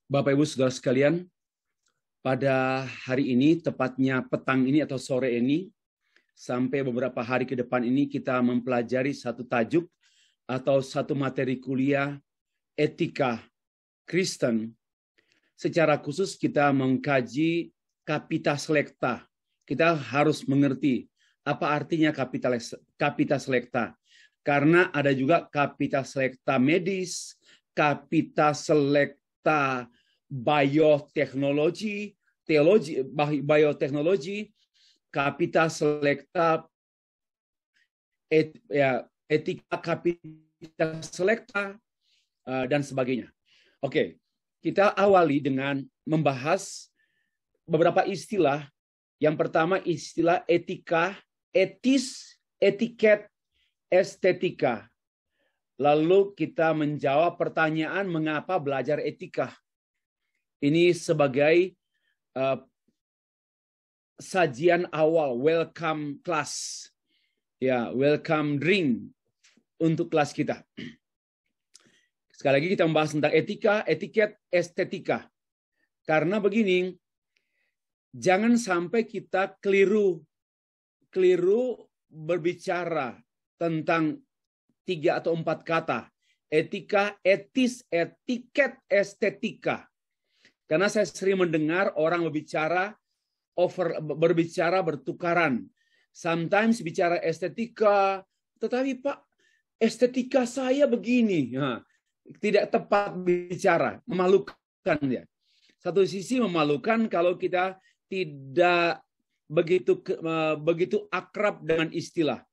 Bapak Ibu Saudara sekalian, pada hari ini, tepatnya petang ini atau sore ini, sampai beberapa hari ke depan ini kita mempelajari satu tajuk atau satu materi kuliah etika Kristen. Secara khusus kita mengkaji Capitas Lecta. Kita harus mengerti apa artinya Capitas Lecta. Karena ada juga Capitas Lecta medis, Capitas Lecta bioteknologi, bioteknologi, Capitas Lecta etika Capitas Lecta, dan sebagainya. Oke, kita awali dengan membahas beberapa istilah. Yang pertama istilah etika, etis, etiket, estetika. Lalu kita menjawab pertanyaan mengapa belajar etika. Ini sebagai sajian awal, welcome class. Ya, welcome drink untuk kelas kita. Sekali lagi kita membahas tentang etika, etiket, estetika. Karena begini, jangan sampai kita keliru berbicara tentang 3 atau 4 kata. Etika, etis, etiket, estetika. Karena saya sering mendengar orang berbicara bertukaran. Sometimes bicara estetika, tetapi Pak, estetika saya begini. Nah, tidak tepat bicara, memalukan ya. Satu sisi memalukan kalau kita tidak begitu akrab dengan istilah.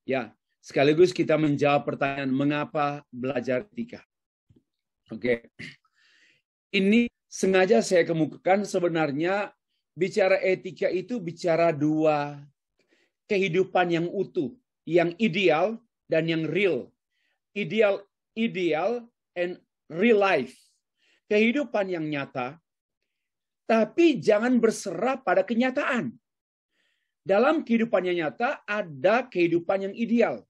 Ya, sekaligus kita menjawab pertanyaan mengapa belajar etika. Oke. Ini sengaja saya kemukakan, sebenarnya bicara etika itu bicara 2 kehidupan yang utuh, yang ideal dan yang real. Ideal and real life. Kehidupan yang nyata, tapi jangan berserah pada kenyataan. Dalam kehidupan yang nyata ada kehidupan yang ideal.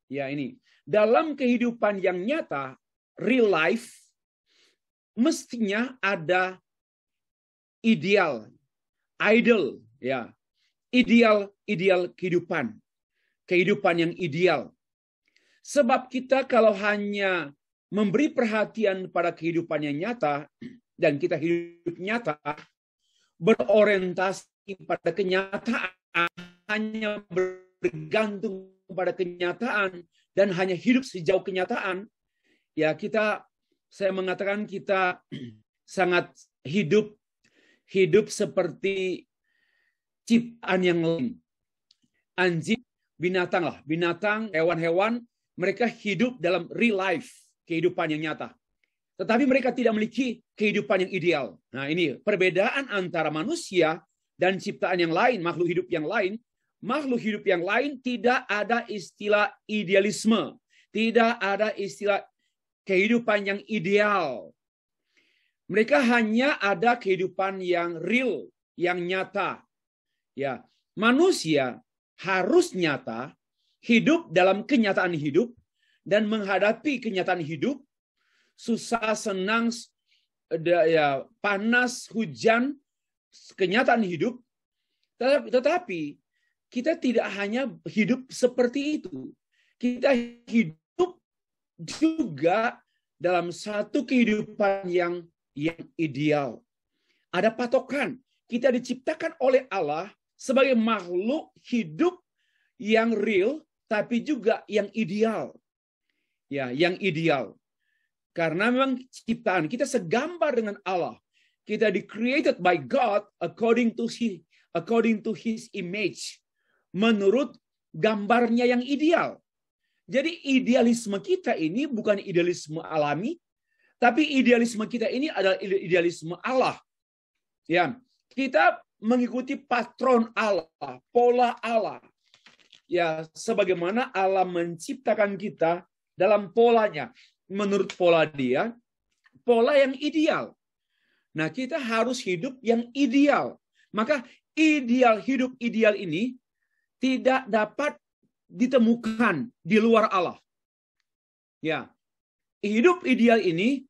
Ya, ini. Dalam kehidupan yang nyata, real life, mestinya ada ideal, ya. Ideal kehidupan yang ideal. Sebab kita kalau hanya memberi perhatian pada kehidupan yang nyata dan kita hidup nyata, berorientasi pada kenyataan, hanya bergantung pada kenyataan dan hanya hidup sejauh kenyataan, ya saya mengatakan kita sangat hidup seperti ciptaan yang lain. Anjing, binatang, hewan-hewan, mereka hidup dalam real life, kehidupan yang nyata. Tetapi mereka tidak memiliki kehidupan yang ideal. Nah, ini perbedaan antara manusia dan ciptaan yang lain, makhluk hidup yang lain. Makhluk hidup yang lain tidak ada istilah idealisme, tidak ada istilah kehidupan yang ideal. Mereka hanya ada kehidupan yang real, yang nyata. Ya, manusia harus nyata, hidup dalam kenyataan hidup dan menghadapi kenyataan hidup, susah, senang, panas, hujan, kenyataan hidup. Tetapi kita tidak hanya hidup seperti itu. Kita hidup juga dalam satu kehidupan yang ideal. Ada patokan. Kita diciptakan oleh Allah sebagai makhluk hidup yang real, tapi juga yang ideal. Ya, yang ideal. Karena memang ciptaan kita segambar dengan Allah. Kita created by God according to his image. Menurut gambarnya yang ideal. Jadi idealisme kita ini bukan idealisme alami, tapi idealisme kita ini adalah idealisme Allah. Ya, kita mengikuti patron Allah, pola Allah. Ya, sebagaimana Allah menciptakan kita dalam polanya, menurut pola Dia, pola yang ideal. Nah, kita harus hidup yang ideal. Maka hidup ideal ini tidak dapat ditemukan di luar Allah. Ya, hidup ideal ini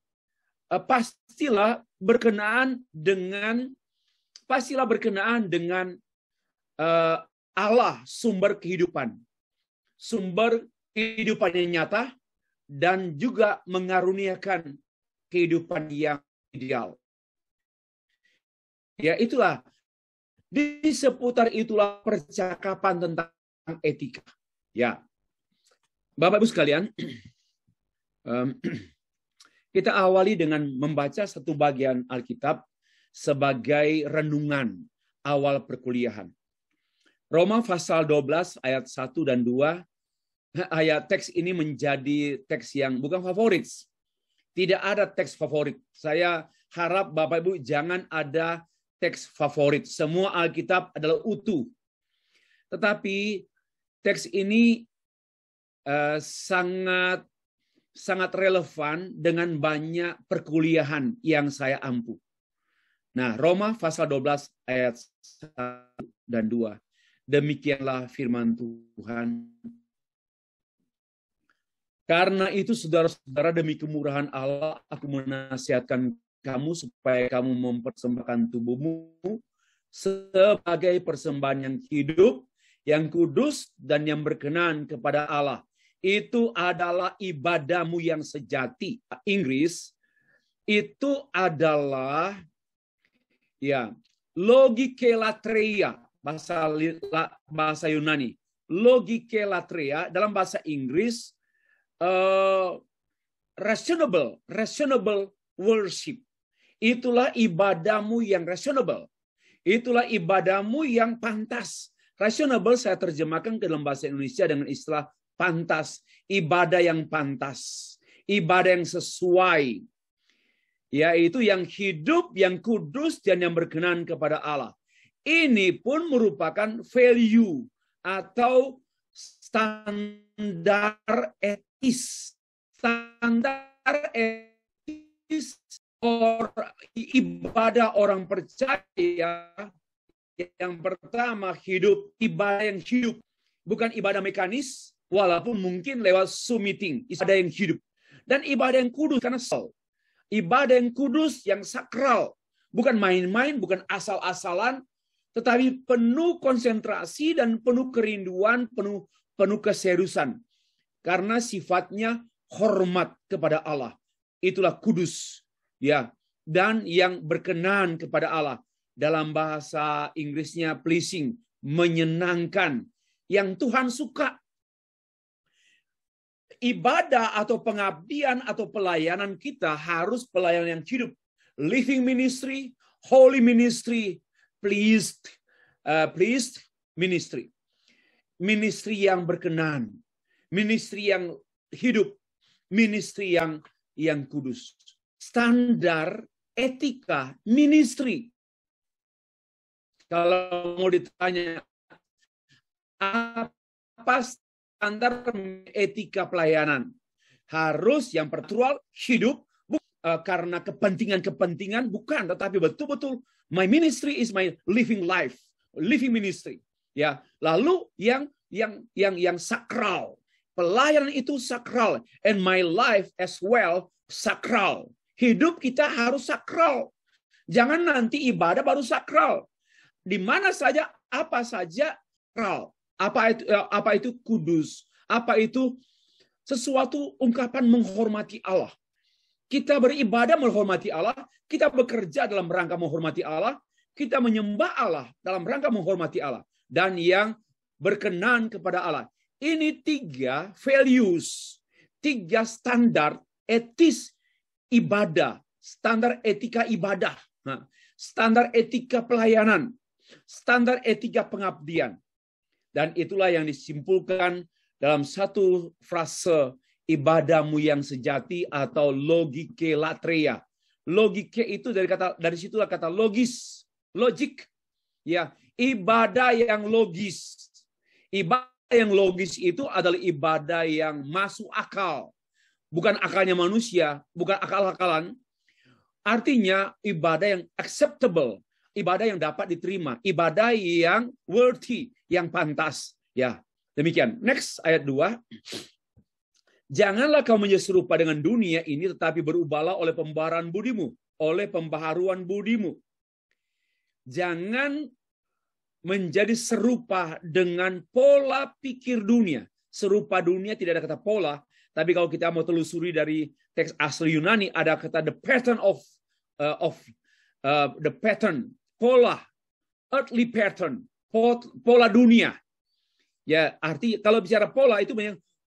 pastilah berkenaan dengan Allah, sumber kehidupan. Sumber kehidupan yang nyata dan juga mengaruniakan kehidupan yang ideal. Ya, itulah. Di seputar itulah percakapan tentang etika. Ya, Bapak Ibu sekalian, kita awali dengan membaca satu bagian Alkitab sebagai renungan awal perkuliahan. Roma pasal 12 ayat 1 dan 2, ayat teks ini menjadi teks yang bukan favorit. Tidak ada teks favorit. Saya harap Bapak Ibu jangan ada teks favorit. Semua Alkitab adalah utuh. Tetapi teks ini sangat relevan dengan banyak perkuliahan yang saya ampu. Nah, Roma pasal 12 ayat 1 dan 2. Demikianlah firman Tuhan. Karena itu saudara-saudara, demi kemurahan Allah aku menasihatkan kamu supaya kamu mempersembahkan tubuhmu sebagai persembahan yang hidup, yang kudus dan yang berkenan kepada Allah. Itu adalah ibadahmu yang sejati. Inggris itu adalah logikelatreia, bahasa Yunani. Logikelatreia dalam bahasa Inggris reasonable worship. Itulah ibadahmu yang reasonable. Itulah ibadahmu yang pantas. Reasonable saya terjemahkan ke dalam bahasa Indonesia dengan istilah pantas. Ibadah yang pantas. Ibadah yang sesuai. Yaitu yang hidup, yang kudus, dan yang berkenan kepada Allah. Ini pun merupakan value atau standar etis. Standar etis ibadah orang percaya yang pertama hidup, ibadah yang hidup, bukan ibadah mekanis, walaupun mungkin lewat Zoom meeting, ibadah yang hidup. Dan ibadah yang kudus karena ibadah yang kudus, yang sakral, bukan main-main, bukan asal-asalan, tetapi penuh konsentrasi dan penuh kerinduan, penuh keseriusan. Karena sifatnya hormat kepada Allah. Itulah kudus. Ya, dan yang berkenan kepada Allah. Dalam bahasa Inggrisnya pleasing, menyenangkan, yang Tuhan suka. Ibadah atau pengabdian atau pelayanan kita harus pelayanan yang hidup. Living ministry, holy ministry, pleased ministry. Ministry yang berkenan, ministry yang hidup, ministry yang kudus. Standar etika ministry. Kalau mau ditanya apa standar etika pelayanan, harus yang pertual hidup, karena kepentingan bukan, tetapi betul-betul my ministry is my living life, living ministry. Ya, lalu yang sakral, pelayanan itu sakral, and my life as well sakral. Hidup kita harus sakral. Jangan nanti ibadah baru sakral. Di mana saja, apa saja sakral. Apa itu kudus? Apa itu sesuatu ungkapan menghormati Allah? Kita beribadah menghormati Allah, kita bekerja dalam rangka menghormati Allah, kita menyembah Allah dalam rangka menghormati Allah, dan yang berkenan kepada Allah. Ini 3 values, 3 standar etis ibadah, standar etika ibadah, standar etika pelayanan, standar etika pengabdian. Dan itulah yang disimpulkan dalam satu frase ibadahmu yang sejati atau logikelatreia. Logike itu dari situlah kata logis, logik. Ya, ibadah yang logis. Ibadah yang logis itu adalah ibadah yang masuk akal. Bukan akalnya manusia, bukan akal-akalan. Artinya ibadah yang acceptable, ibadah yang dapat diterima, ibadah yang worthy, yang pantas. Ya, demikian. Next ayat 2. Janganlah kau menjadi serupa dengan dunia ini, tetapi berubahlah oleh pembaharuan budimu. Oleh pembaharuan budimu. Jangan menjadi serupa dengan pola pikir dunia. Serupa dunia tidak ada kata pola, tapi kalau kita mau telusuri dari teks asli Yunani, ada kata the pattern of the pattern, pola, earthly pattern, pola dunia. Ya, arti kalau bicara pola itu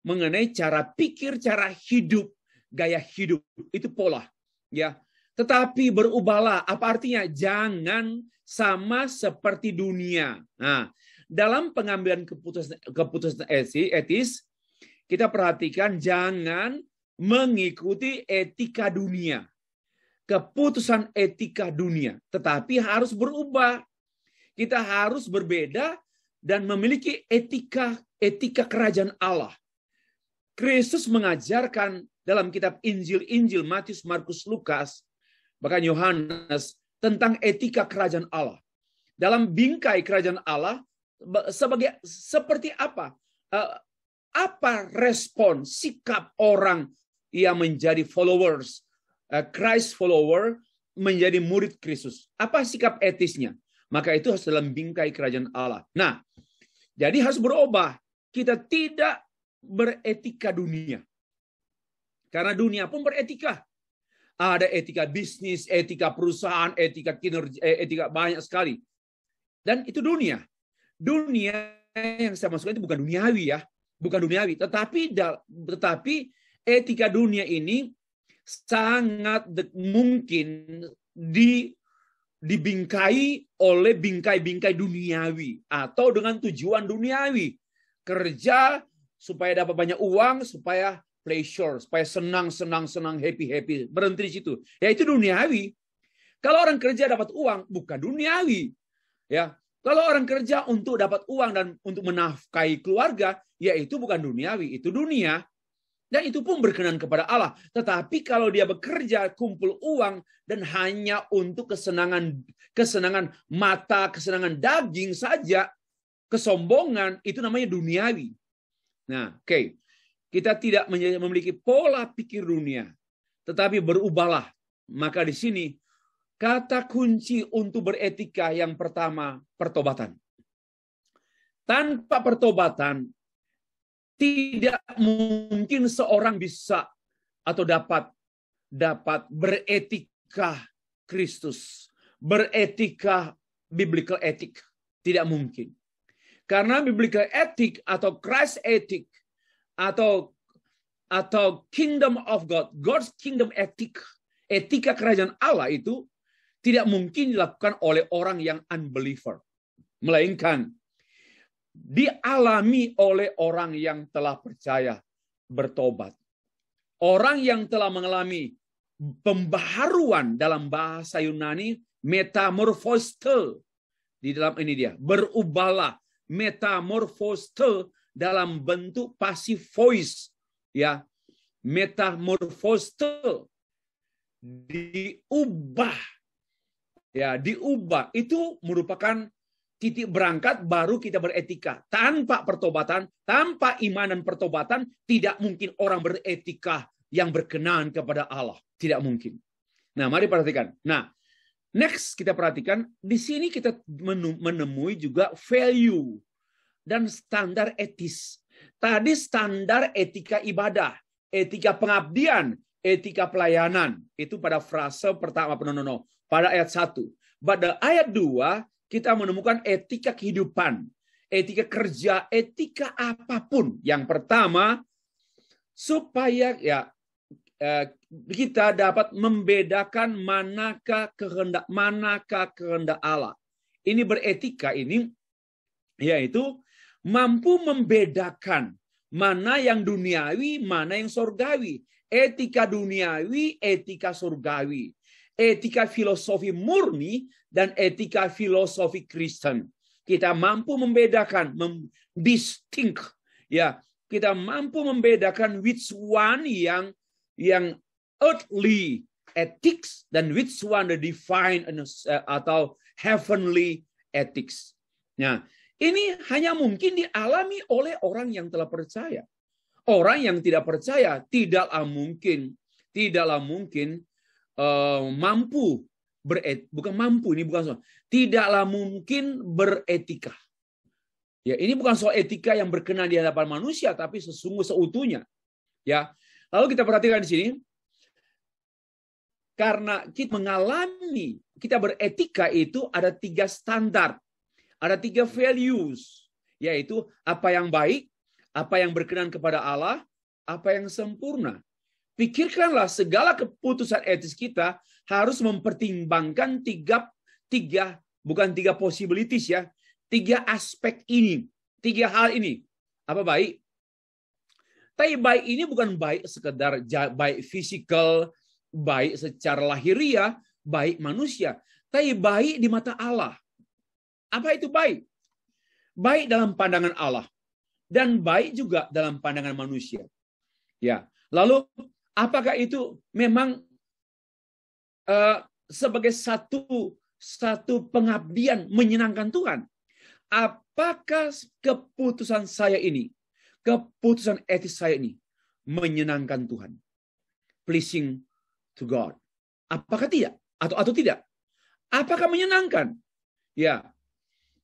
mengenai cara pikir, cara hidup, gaya hidup, itu pola. Ya, tetapi berubahlah. Apa artinya? Jangan sama seperti dunia. Nah, dalam pengambilan keputusan etis, kita perhatikan jangan mengikuti etika dunia. Keputusan etika dunia, tetapi harus berubah. Kita harus berbeda dan memiliki etika kerajaan Allah. Kristus mengajarkan dalam kitab Injil Matius, Markus, Lukas, bahkan Yohanes tentang etika kerajaan Allah. Dalam bingkai kerajaan Allah seperti apa? Apa respon sikap orang yang menjadi followers, Christ follower, menjadi murid Kristus? Apa sikap etisnya? Maka itu harus dalam bingkai kerajaan Allah. Nah, jadi harus berubah. Kita tidak beretika dunia. Karena dunia pun beretika. Ada etika bisnis, etika perusahaan, etika kinerja, etika banyak sekali. Dan itu dunia. Dunia yang saya maksudkan itu bukan duniawi ya. Bukan duniawi. Tetapi etika dunia ini sangat mungkin dibingkai oleh bingkai-bingkai duniawi. Atau dengan tujuan duniawi. Kerja supaya dapat banyak uang, supaya pleasure, supaya senang, happy. Berhenti di situ. Ya itu duniawi. Kalau orang kerja dapat uang, bukan duniawi. Ya, kalau orang kerja untuk dapat uang dan untuk menafkahi keluarga, ya itu bukan duniawi, itu dunia. Dan itu pun berkenan kepada Allah. Tetapi kalau dia bekerja, kumpul uang, dan hanya untuk kesenangan mata, kesenangan daging saja, kesombongan, itu namanya duniawi. Nah, oke. Kita tidak memiliki pola pikir dunia, tetapi berubahlah. Maka di sini kata kunci untuk beretika yang pertama, pertobatan. Tanpa pertobatan, tidak mungkin seorang bisa atau dapat beretika Kristus, beretika biblical ethic. Tidak mungkin. Karena biblical ethic atau Christ ethic atau kingdom of God, God's kingdom ethic, etika kerajaan Allah itu tidak mungkin dilakukan oleh orang yang unbeliever. Melainkan dialami oleh orang yang telah percaya, bertobat. Orang yang telah mengalami pembaharuan, dalam bahasa Yunani, metamorphostel. Di dalam ini dia, berubahlah, metamorphostel dalam bentuk passive voice. Ya, metamorphostel. Diubah. Ya, diubah. Itu merupakan titik berangkat baru kita beretika. Tanpa pertobatan, tanpa iman dan pertobatan, tidak mungkin orang beretika yang berkenan kepada Allah. Tidak mungkin. Nah, mari perhatikan. Nah, next kita perhatikan, di sini kita menemui juga value dan standar etis. Tadi standar etika ibadah, etika pengabdian, etika pelayanan. Itu pada frase pertama, pada ayat 1. Pada ayat 2, kita menemukan etika kehidupan, etika kerja, etika apapun. Yang pertama, supaya kita dapat membedakan manakah kehendak Allah. Ini beretika ini, yaitu mampu membedakan mana yang duniawi, mana yang surgawi. Etika duniawi, etika surgawi. Etika filosofi murni dan etika filosofi Kristen. Kita mampu membedakan, distinct. Ya, kita mampu membedakan which one yang earthly ethics dan which one the divine atau heavenly ethics. Nah, ini hanya mungkin dialami oleh orang yang telah percaya. Orang yang tidak percaya tidaklah mungkin mampu tidaklah mungkin beretika. Ya, ini bukan soal etika yang berkenan di hadapan manusia, tapi seutuhnya. Ya, lalu kita perhatikan di sini, karena kita beretika itu ada 3 standar, ada 3 values, yaitu apa yang baik, apa yang berkenan kepada Allah, apa yang sempurna. Pikirkanlah segala keputusan etis kita harus mempertimbangkan bukan 3 possibilities ya, 3 aspek ini, 3 hal ini. Apa baik? Tapi baik ini bukan baik sekedar baik fisikal, baik secara lahiriah, baik manusia. Tapi baik di mata Allah. Apa itu baik? Baik dalam pandangan Allah dan baik juga dalam pandangan manusia. Ya. Lalu apakah itu memang sebagai satu pengabdian menyenangkan Tuhan? Apakah keputusan saya ini, keputusan etis saya ini menyenangkan Tuhan? Pleasing to God. Apakah tidak? Atau tidak? Apakah menyenangkan? Ya.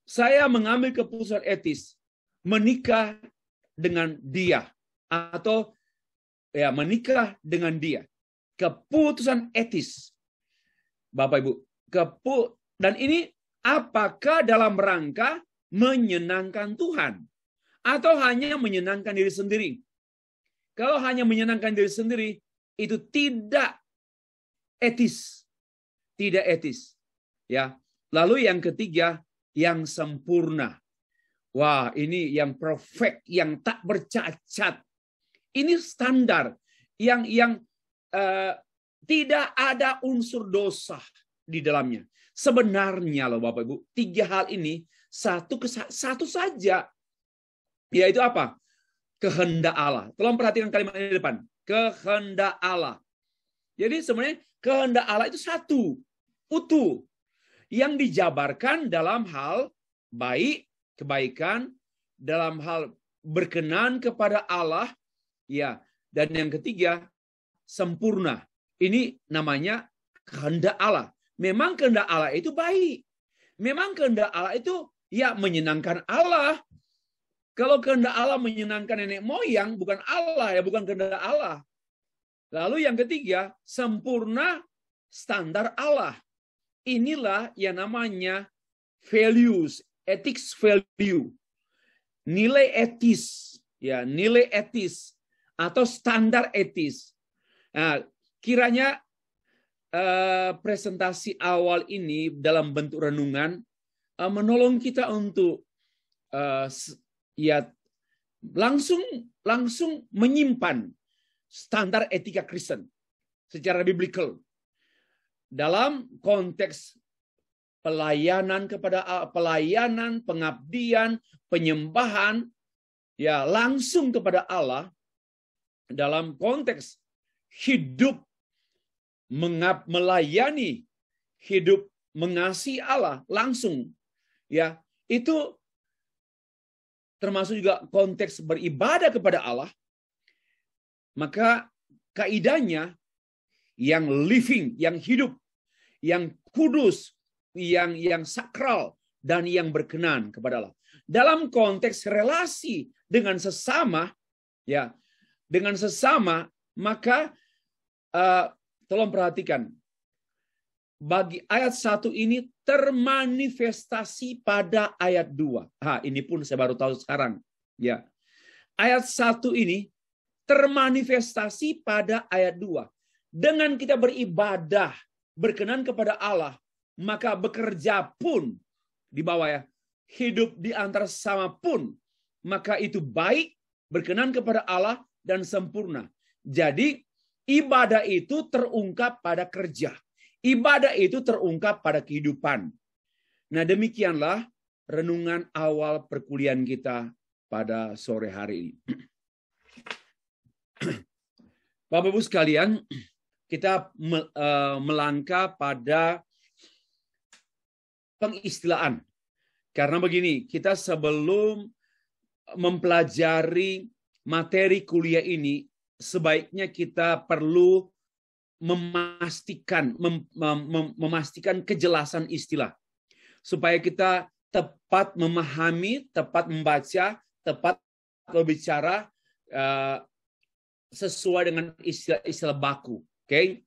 Saya mengambil keputusan etis menikah dengan dia atau ya menikah dengan dia. Keputusan etis. Bapak Ibu, dan ini apakah dalam rangka menyenangkan Tuhan atau hanya menyenangkan diri sendiri? Kalau hanya menyenangkan diri sendiri, itu tidak etis. Tidak etis. Ya. Lalu yang ketiga, yang sempurna. Wah, ini yang perfect, yang tak bercacat. Ini standar yang tidak ada unsur dosa di dalamnya. Sebenarnya loh Bapak Ibu, 3 hal ini satu saja. Yaitu apa? Kehendak Allah. Tolong perhatikan kalimat ini di depan. Kehendak Allah. Jadi sebenarnya kehendak Allah itu satu, utuh, yang dijabarkan dalam hal baik, kebaikan, dalam hal berkenan kepada Allah, ya. Dan yang ketiga, sempurna. Ini namanya kehendak Allah. Memang kehendak Allah itu baik. Memang kehendak Allah itu ya menyenangkan Allah. Kalau kehendak Allah menyenangkan nenek moyang, bukan Allah, ya bukan kehendak Allah. Lalu yang ketiga, sempurna standar Allah. Inilah yang namanya values, ethics value. Nilai etis, ya, nilai etis atau standar etis. Nah, kiranya presentasi awal ini dalam bentuk renungan menolong kita untuk ya langsung menyimpan standar etika Kristen secara biblical dalam konteks pelayanan, pengabdian, penyembahan, ya langsung kepada Allah dalam konteks hidup melayani, hidup mengasihi Allah langsung, ya itu termasuk juga konteks beribadah kepada Allah. Maka kaidahnya yang living, yang hidup, yang kudus, yang sakral, dan yang berkenan kepada Allah. Dalam konteks relasi dengan sesama, ya, dengan sesama, maka tolong perhatikan, bagi ayat 1 ini termanifestasi pada ayat 2. Ini pun saya baru tahu sekarang. Ya, ayat 1 ini termanifestasi pada ayat 2. Dengan kita beribadah, berkenan kepada Allah, maka bekerja pun di bawah ya, hidup di antara sesama pun, maka itu baik, berkenan kepada Allah, dan sempurna. Jadi, ibadah itu terungkap pada kerja. Ibadah itu terungkap pada kehidupan. Nah, demikianlah renungan awal perkuliahan kita pada sore hari ini. Bapak Ibu sekalian, kita melangkah pada pengistilaan. Karena begini, kita sebelum mempelajari materi kuliah ini sebaiknya kita perlu memastikan kejelasan istilah supaya kita tepat memahami, tepat membaca, tepat berbicara sesuai dengan istilah baku. Oke?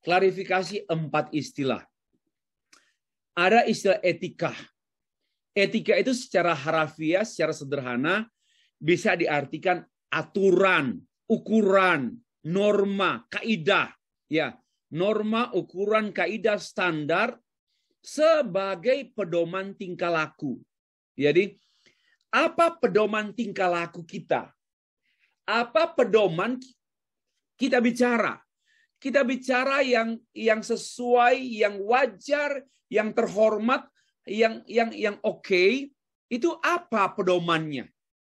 Klarifikasi 4 istilah. Ada istilah etika. Etika itu secara harafiah, secara sederhana bisa diartikan aturan, ukuran, norma, kaidah, ya, norma, ukuran, kaidah, standar sebagai pedoman tingkah laku. Jadi, apa pedoman tingkah laku kita? Apa pedoman kita bicara? Kita bicara yang sesuai, yang wajar, yang terhormat, yang oke. Itu apa pedomannya?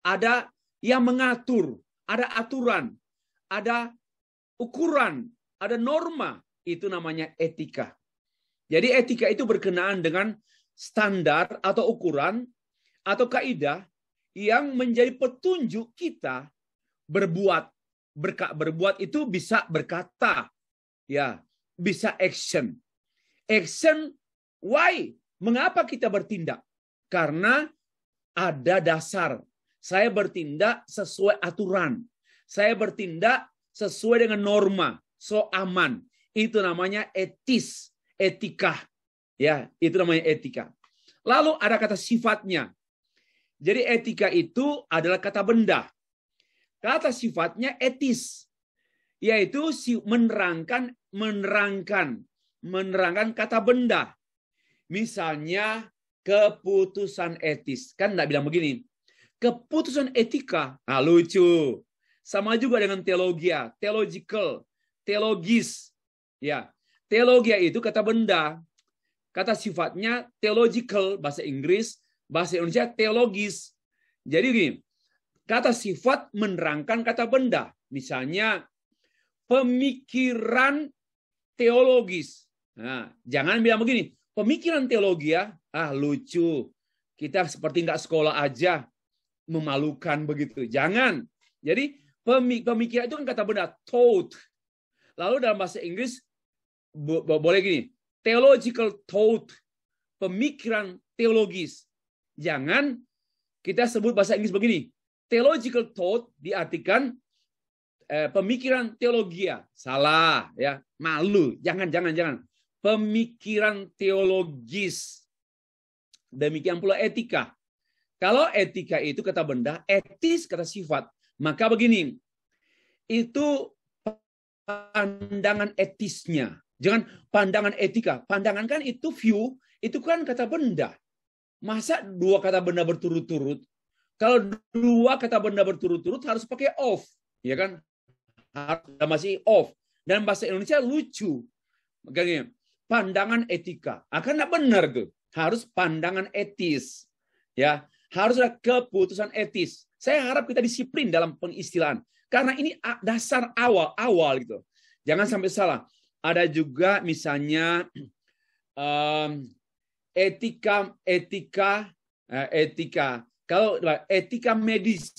Ada yang mengatur, ada aturan, ada ukuran, ada norma. Itu namanya etika. Jadi etika itu berkenaan dengan standar atau ukuran atau kaidah yang menjadi petunjuk kita berbuat. Berbuat itu bisa berkata, ya, bisa action. Action, why? Mengapa kita bertindak? Karena ada dasar. Saya bertindak sesuai aturan. Saya bertindak sesuai dengan norma. So aman. Itu namanya etis, etika. Ya, itu namanya etika. Lalu ada kata sifatnya. Jadi etika itu adalah kata benda. Kata sifatnya etis. Yaitu menerangkan kata benda. Misalnya keputusan etis. Kan enggak bilang begini. Keputusan etika, lucu. Sama juga dengan teologia, theological, teologis. Ya, teologia itu kata benda. Kata sifatnya theological, bahasa Inggris, bahasa Indonesia teologis. Jadi gini, kata sifat menerangkan kata benda. Misalnya pemikiran teologis. Nah, jangan bilang begini, pemikiran teologi lucu. Kita seperti nggak sekolah aja. Memalukan begitu. Jangan. Jadi pemikiran itu kan kata benda, thought. Lalu dalam bahasa Inggris boleh gini, theological thought, pemikiran teologis. Jangan kita sebut bahasa Inggris begini, theological thought diartikan pemikiran teologia. Salah, ya, malu. Jangan. Pemikiran teologis. Demikian pula etika. Kalau etika itu kata benda, etis kata sifat, maka begini, itu pandangan etisnya. Jangan pandangan etika. Pandangan kan itu view, itu kan kata benda. Masa 2 kata benda berturut-turut? Kalau 2 kata benda berturut-turut harus pakai off, ya kan? Harus masih off. Dan bahasa Indonesia lucu. Makanya pandangan etika. Akan enggak benar tuh. Harus pandangan etis. Ya. Harus ada keputusan etis. Saya harap kita disiplin dalam pengistilahan. Karena ini dasar awal gitu. Jangan sampai salah. Ada juga misalnya etika. Kalau etika medis.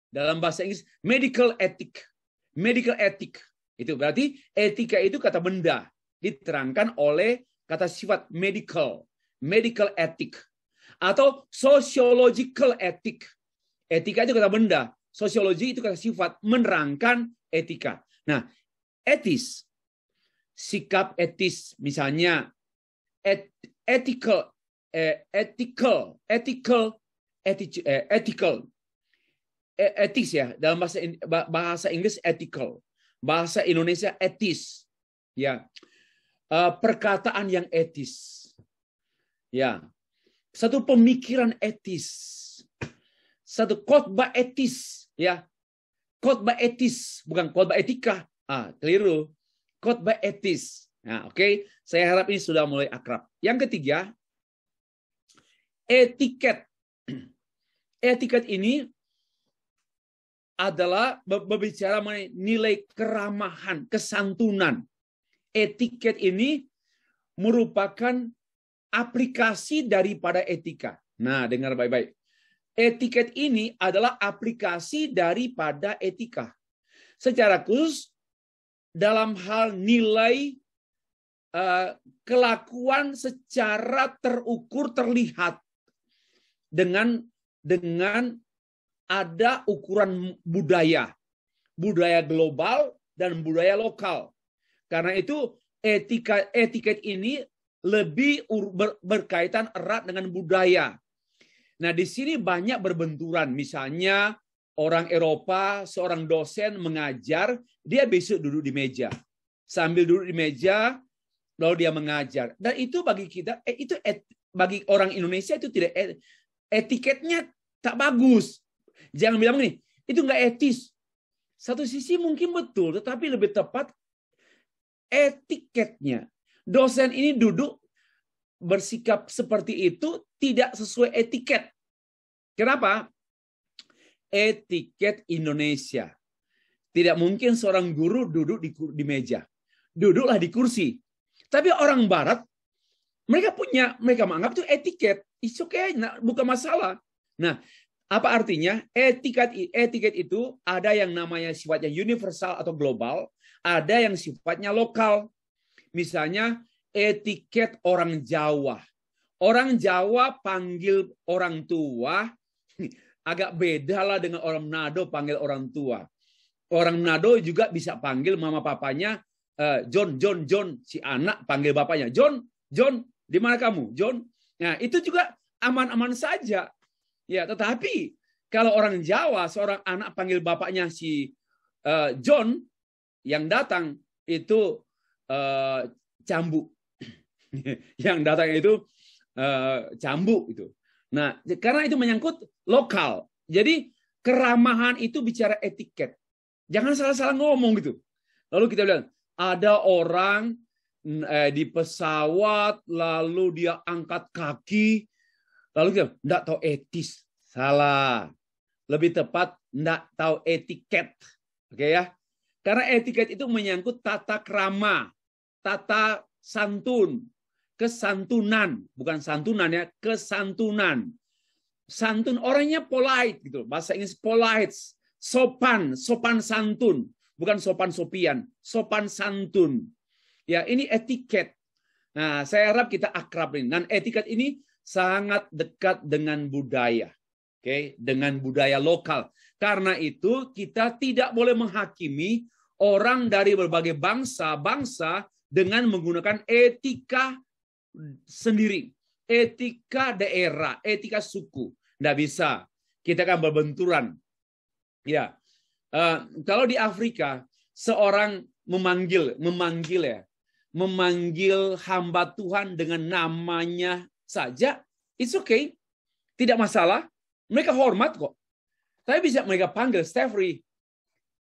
Dalam bahasa Inggris, medical ethic. Itu berarti etika itu kata benda. Diterangkan oleh kata sifat medical ethic. Atau sociological ethic. Etika itu kata benda. Sosiologi itu kata sifat menerangkan etika. Nah, etis. Sikap etis. Misalnya, ethical. Etis ya. Dalam bahasa Inggris ethical. Bahasa Indonesia etis. Ya. Perkataan yang etis. Ya. Satu pemikiran etis, satu khotbah etis, ya, khotbah etis, bukan khotbah etika, keliru, khotbah etis. Nah, oke, saya harap ini sudah mulai akrab. Yang ketiga, etiket. Etiket ini adalah berbicara mengenai nilai keramahan, kesantunan. Etiket ini merupakan aplikasi daripada etika. Nah, dengar baik-baik. etiket ini adalah aplikasi daripada etika. Secara khusus dalam hal nilai kelakuan secara terukur, terlihat dengan ada ukuran budaya global dan budaya lokal. Karena itu etiket ini lebih berkaitan erat dengan budaya. Nah, di sini banyak berbenturan. Misalnya orang Eropa, seorang dosen mengajar, dia besok duduk di meja. Sambil duduk di meja, lalu dia mengajar. Dan itu bagi kita, bagi orang Indonesia itu tidak etiketnya tak bagus. Jangan bilang nih, itu nggak etis. Satu sisi mungkin betul, tetapi lebih tepat etiketnya. Dosen ini duduk bersikap seperti itu tidak sesuai etiket. Kenapa? Etiket Indonesia. Tidak mungkin seorang guru duduk di meja. Duduklah di kursi. Tapi orang Barat, mereka menganggap itu etiket. It's okay, bukan masalah. Nah, apa artinya? Etiket itu ada yang namanya sifatnya universal atau global, ada yang sifatnya lokal. Misalnya etiket orang Jawa. Orang Jawa panggil orang tua agak beda lah dengan orang Manado panggil orang tua. Orang Manado juga bisa panggil mama papanya John. Si anak panggil bapaknya John, di mana kamu? John. Nah, itu juga aman-aman saja. Ya, tetapi kalau orang Jawa, seorang anak panggil bapaknya si John, yang datang itu cambuk. Yang datang itu cambuk itu. Nah, karena itu menyangkut lokal. Jadi keramahan itu bicara etiket. Jangan salah-salah ngomong gitu. Lalu kita bilang, ada orang di pesawat, lalu dia angkat kaki, lalu dia enggak tahu etis. Salah. Lebih tepat, enggak tahu etiket. Oke ya? Karena etiket itu menyangkut tata krama, tata santun, kesantunan, bukan santunan ya, kesantunan. Santun orangnya polite gitu. Bahasa Inggris polite, sopan santun, bukan sopan-sopian, sopan santun. Ya, ini etiket. Nah, saya harap kita akrab ini. Dan etiket ini sangat dekat dengan budaya. Oke, dengan budaya lokal. Karena itu kita tidak boleh menghakimi orang dari berbagai bangsa dengan menggunakan etika sendiri, etika daerah, etika suku. Nggak bisa. Kita akan berbenturan. Ya, kalau di Afrika seorang memanggil hamba Tuhan dengan namanya saja, it's okay, tidak masalah. Mereka hormat kok. Tapi bisa mereka panggil Steffrey,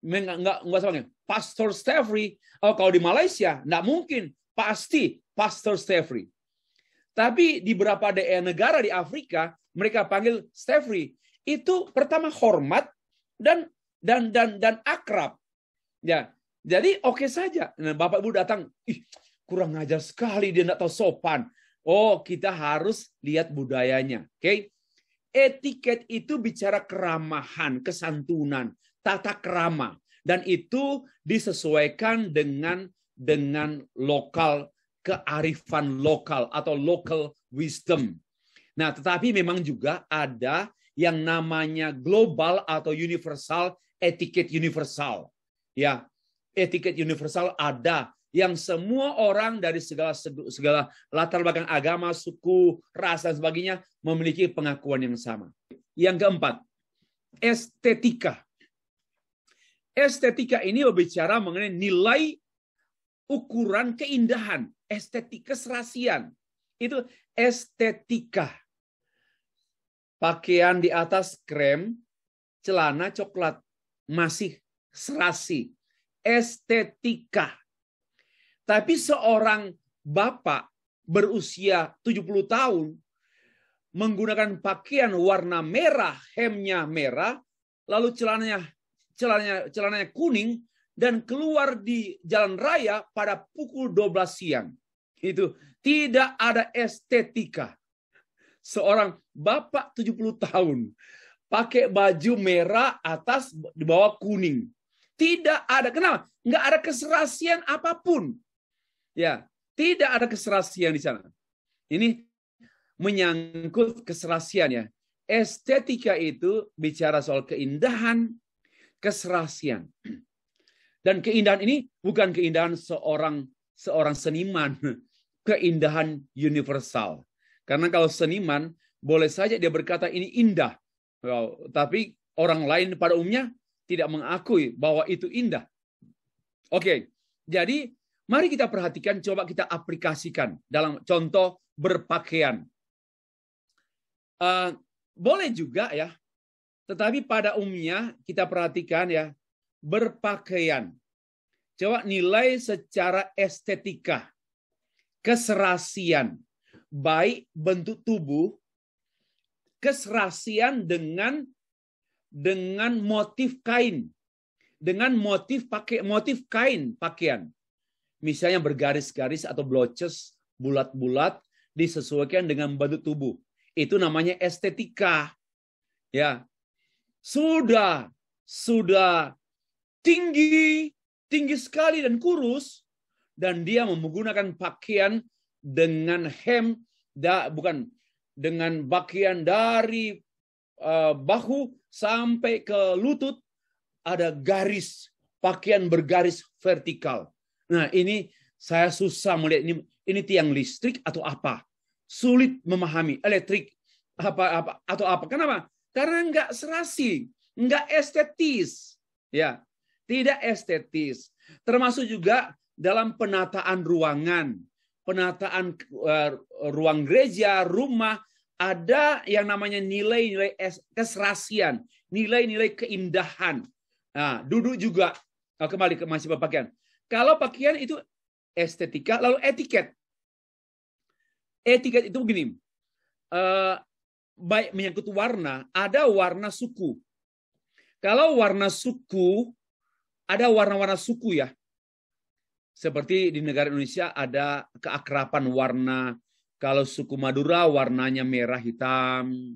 nggak panggil Pastor Steffrey. Oh, kalau di Malaysia nggak mungkin, pasti Pastor Steffrey. Tapi di beberapa daerah negara di Afrika mereka panggil Steffrey. Itu pertama hormat dan akrab. Ya, jadi oke saja. Nah, Bapak Ibu datang, kurang ajar sekali dia nggak tahu sopan. Oh, kita harus lihat budayanya. Oke. Etiket itu bicara keramahan, kesantunan, tata krama, dan itu disesuaikan dengan lokal, kearifan lokal atau local wisdom. Nah, tetapi memang juga ada yang namanya global atau universal, etiket universal. Ya, etiket universal ada yang semua orang dari segala latar belakang agama, suku, ras dan sebagainya memiliki pengakuan yang sama. Yang keempat, estetika. Estetika ini berbicara mengenai nilai ukuran keindahan, estetika keserasian. Itu estetika. Pakaian di atas krem, celana coklat, masih serasi. Estetika. Tapi seorang bapak berusia 70 tahun menggunakan pakaian warna merah, hemnya merah, lalu celananya kuning dan keluar di jalan raya pada pukul 12 siang. Itu tidak ada estetika. Seorang bapak 70 tahun pakai baju merah atas di bawah kuning. Tidak ada. Kenapa? Nggak ada keserasian apapun. Ya, tidak ada keserasian di sana. Ini menyangkut keserasian ya. Estetika itu bicara soal keindahan, keserasian. Dan keindahan ini bukan keindahan seorang seniman, keindahan universal. Karena kalau seniman boleh saja dia berkata ini indah, tapi orang lain pada umumnya tidak mengakui bahwa itu indah. Oke, jadi mari kita perhatikan, coba kita aplikasikan dalam contoh berpakaian. Boleh juga ya, tetapi pada umumnya kita perhatikan ya, berpakaian. Coba nilai secara estetika, keserasian, baik bentuk tubuh, keserasian dengan motif kain, dengan motif kain pakaian. Misalnya bergaris-garis atau blotches, bulat-bulat disesuaikan dengan bentuk tubuh. Itu namanya estetika. Ya. Sudah tinggi sekali dan kurus, dan dia menggunakan pakaian dengan dengan pakaian dari bahu sampai ke lutut, ada garis, pakaian bergaris vertikal. Nah, ini saya susah melihat ini tiang listrik atau apa. Sulit memahami, elektrik atau apa. Kenapa? Karena nggak serasi, nggak estetis. Ya, tidak estetis. Termasuk juga dalam penataan ruangan, penataan ruang gereja, rumah, ada yang namanya nilai-nilai keserasian, nilai-nilai keindahan. Nah, duduk juga. Kembali ke masih pakaian. Kalau pakaian itu estetika, lalu etiket. Etiket itu begini. Baik menyangkut warna, ada warna suku. Kalau warna suku, ada warna-warna suku ya. Seperti di negara Indonesia ada keakraban warna. Kalau suku Madura warnanya merah hitam.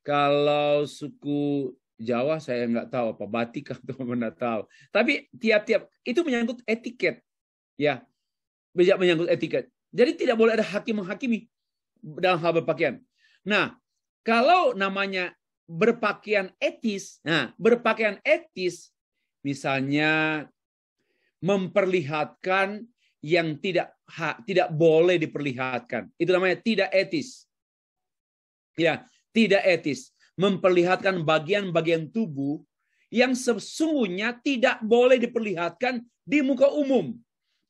Kalau suku Jawa saya nggak tahu apa, batik atau mana tahu. Tapi tiap-tiap itu menyangkut etiket. Ya, bisa menyangkut etiket. Jadi tidak boleh ada hakim menghakimi dalam hal berpakaian. Nah, kalau namanya berpakaian etis, berpakaian etis misalnya memperlihatkan yang tidak boleh diperlihatkan. Itu namanya tidak etis. Ya, tidak etis. Memperlihatkan bagian-bagian tubuh yang sesungguhnya tidak boleh diperlihatkan di muka umum.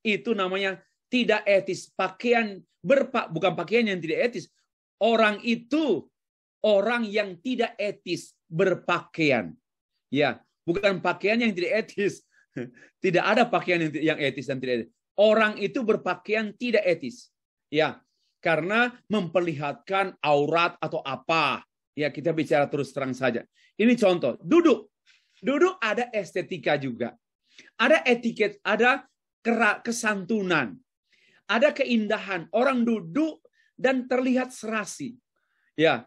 Itu namanya tidak etis. Bukan pakaian yang tidak etis. Orang itu orang yang tidak etis berpakaian. Ya, bukan pakaian yang tidak etis. Tidak ada pakaian yang etis dan tidak etis. Orang itu berpakaian tidak etis. Ya, karena memperlihatkan aurat atau apa. Ya, kita bicara terus terang saja. Ini contoh, duduk. Duduk ada estetika juga. Ada etiket, ada kesantunan. Ada keindahan. Orang duduk dan terlihat serasi. Ya,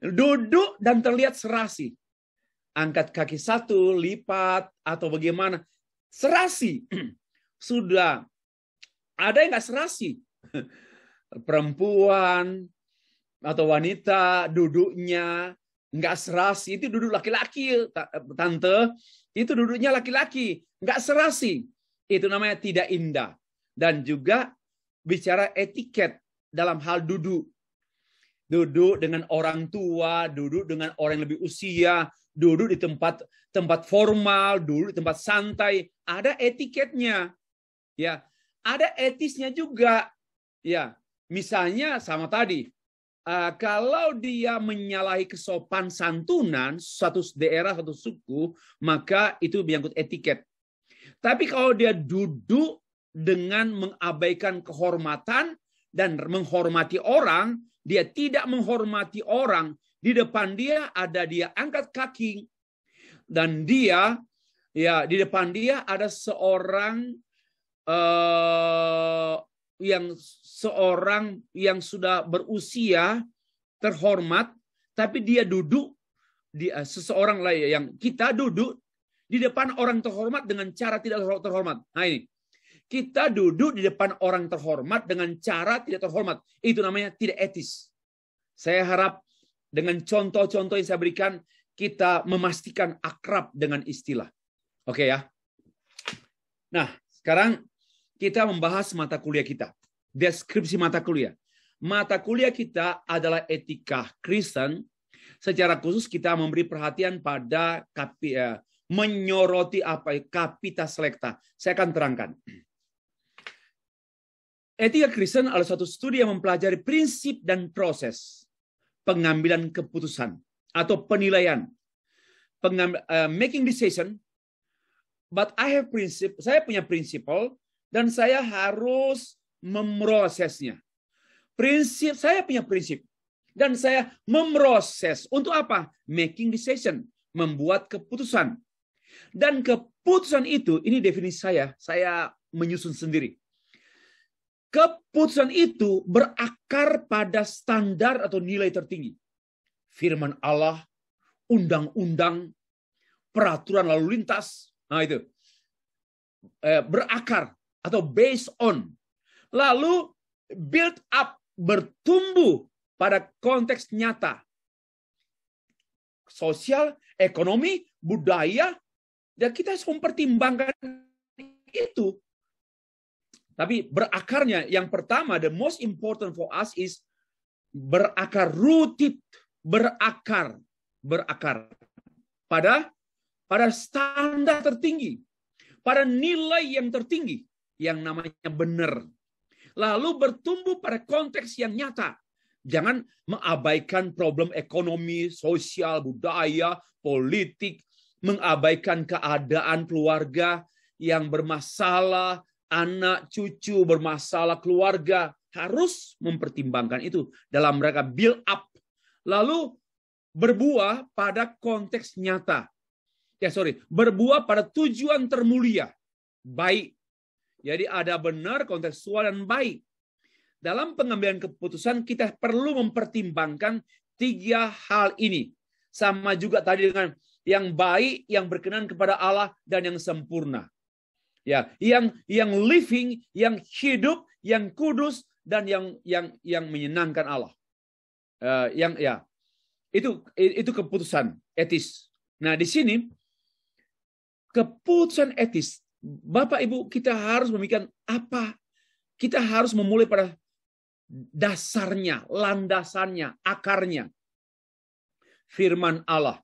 duduk dan terlihat serasi. Angkat kaki satu, lipat, atau bagaimana. Serasi. Sudah. Ada yang nggak serasi. Perempuan atau wanita duduknya nggak serasi. Itu duduk laki-laki, tante. Itu duduknya laki-laki. Nggak serasi. Itu namanya tidak indah. Dan juga bicara etiket dalam hal duduk. Duduk dengan orang tua, duduk dengan orang yang lebih usia, duduk di tempat formal, duduk di tempat santai, ada etiketnya. Ya, ada etisnya juga. Ya, misalnya sama tadi, kalau dia menyalahi kesopan santunan suatu daerah atau suku, maka itu menyangkut etiket. Tapi kalau dia duduk dengan mengabaikan kehormatan dan menghormati orang, dia tidak menghormati orang. Di depan dia ada dia angkat kaki. Dan dia, ya di depan dia ada seorang yang sudah berusia terhormat, tapi dia duduk seseorang lain yang kita duduk di depan orang terhormat dengan cara tidak terhormat. Nah ini, kita duduk di depan orang terhormat dengan cara tidak terhormat. Itu namanya tidak etis. Saya harap dengan contoh-contoh yang saya berikan, kita memastikan akrab dengan istilah. Oke ya. Nah, sekarang kita membahas mata kuliah kita. Deskripsi mata kuliah. Mata kuliah kita adalah etika Kristen. Secara khusus kita memberi perhatian pada menyoroti Capitas Selecta. Saya akan terangkan. Etika Kristen adalah suatu studi yang mempelajari prinsip dan proses pengambilan keputusan atau penilaian, making decision. But I have principle. Saya punya prinsipal dan saya harus memprosesnya. Saya punya prinsip dan saya memproses untuk apa? Making decision, membuat keputusan. Dan keputusan itu, ini definisi saya menyusun sendiri. Keputusan itu berakar pada standar atau nilai tertinggi. Firman Allah, undang-undang, peraturan lalu lintas. Nah itu. Berakar atau based on. Lalu build up, bertumbuh pada konteks nyata. Sosial, ekonomi, budaya, dan kita harus mempertimbangkan itu. Tapi berakarnya, yang pertama, the most important for us is berakar, rooted, berakar pada standar tertinggi, pada nilai yang tertinggi, yang namanya benar. Lalu bertumbuh pada konteks yang nyata. Jangan mengabaikan problem ekonomi, sosial, budaya, politik, mengabaikan keadaan keluarga yang bermasalah, anak, cucu bermasalah keluarga, harus mempertimbangkan itu dalam mereka build up. Lalu berbuah pada konteks nyata. Berbuah pada tujuan termulia, baik. Jadi ada benar, kontekstual, dan baik. Dalam pengambilan keputusan kita perlu mempertimbangkan 3 hal ini. Sama juga tadi dengan yang baik, yang berkenan kepada Allah, dan yang sempurna. Ya, yang living, yang hidup, yang kudus, dan yang menyenangkan Allah. Itu keputusan etis. Nah, di sini keputusan etis, Bapak Ibu, kita harus memikirkan apa? Kita harus memulai pada dasarnya, landasannya, akarnya. Firman Allah.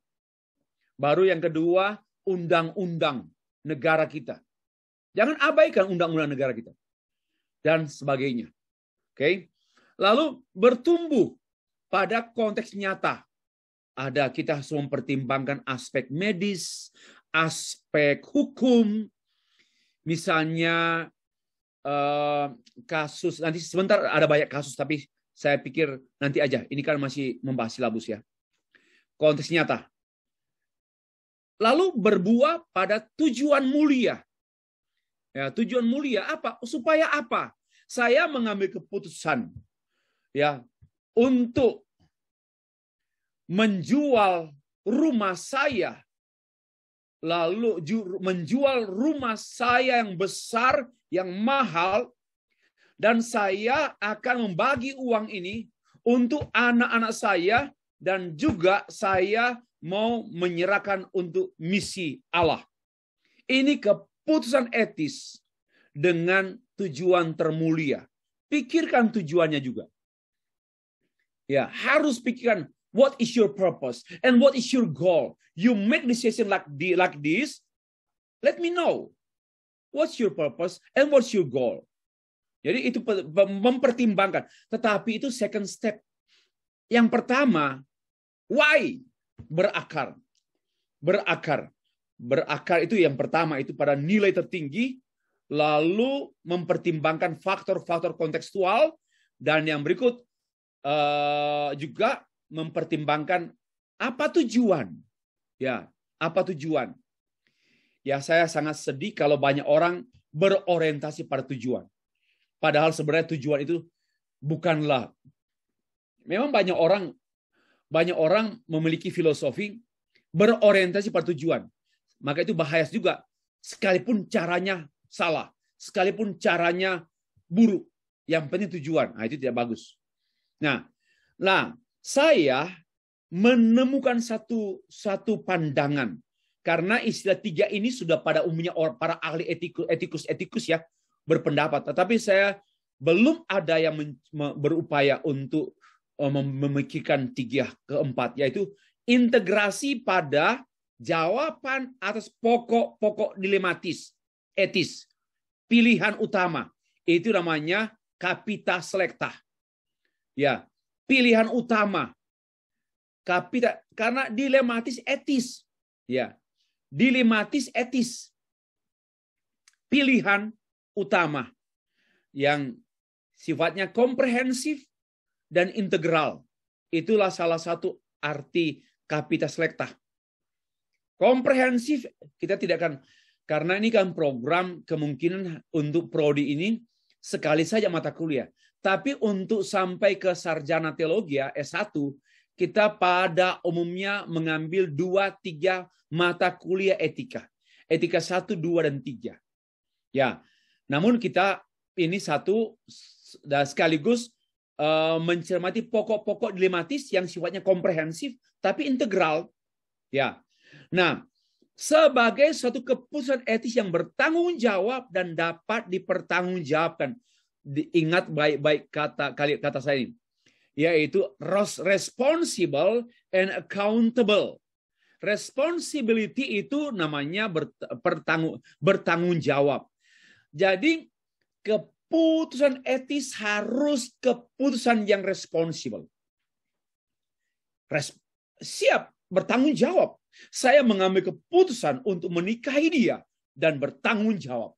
Baru yang kedua, undang-undang negara kita. Jangan abaikan undang-undang negara kita. Dan sebagainya. Oke. Lalu bertumbuh pada konteks nyata. Kita harus mempertimbangkan aspek medis, aspek hukum, misalnya kasus, nanti sebentar ada banyak kasus, tapi saya pikir nanti aja. Ini kan masih membahas silabus ya. Konteks nyata. Lalu berbuah pada tujuan mulia. Ya, tujuan mulia apa? Supaya apa? Saya mengambil keputusan ya untuk menjual rumah saya, lalu menjual rumah saya yang besar, yang mahal, dan saya akan membagi uang ini untuk anak-anak saya, dan juga saya mau menyerahkan untuk misi Allah. Ini keputusan etis dengan tujuan termulia. Pikirkan tujuannya juga. Ya, harus pikirkan what is your purpose and what is your goal. You make decision like this. Let me know what's your purpose and what's your goal. Jadi itu mempertimbangkan. Tetapi itu second step. Yang pertama, why? Berakar. Berakar itu yang pertama, itu pada nilai tertinggi, lalu mempertimbangkan faktor-faktor kontekstual, dan yang berikut juga mempertimbangkan apa tujuan. Ya, apa tujuan. Ya, saya sangat sedih kalau banyak orang berorientasi pada tujuan. Padahal sebenarnya tujuan itu bukanlah. Memang banyak orang memiliki filosofi berorientasi pada tujuan. Maka itu bahaya juga. Sekalipun caranya salah, sekalipun caranya buruk, yang penting tujuan. Nah, itu tidak bagus. Nah, saya menemukan satu pandangan. Karena istilah tiga ini sudah pada umumnya para ahli etikus ya berpendapat. Tetapi saya belum ada yang berupaya untuk memikirkan tiga keempat, yaitu integrasi pada jawaban atas pokok-pokok dilematis, etis, pilihan utama. Itu namanya kapita selecta. Ya, pilihan utama. Kapita, karena dilematis etis. Ya, dilematis etis. Pilihan utama yang sifatnya komprehensif dan integral. Itulah salah satu arti kapita selecta. Komprehensif kita tidak akan, karena ini kan program kemungkinan untuk prodi ini sekali saja mata kuliah. Tapi untuk sampai ke sarjana teologi S1, kita pada umumnya mengambil 2-3 mata kuliah etika. Etika 1, 2, dan 3. Ya, namun kita ini satu dan sekaligus mencermati pokok-pokok dilematis yang sifatnya komprehensif tapi integral. Ya. Nah, sebagai suatu keputusan etis yang bertanggung jawab dan dapat dipertanggungjawabkan. Ingat baik-baik kata saya ini, yaitu responsible and accountable. Responsibility itu namanya bertanggung jawab. Jadi keputusan etis harus keputusan yang responsible. Siap bertanggung jawab. Saya mengambil keputusan untuk menikahi dia dan bertanggung jawab.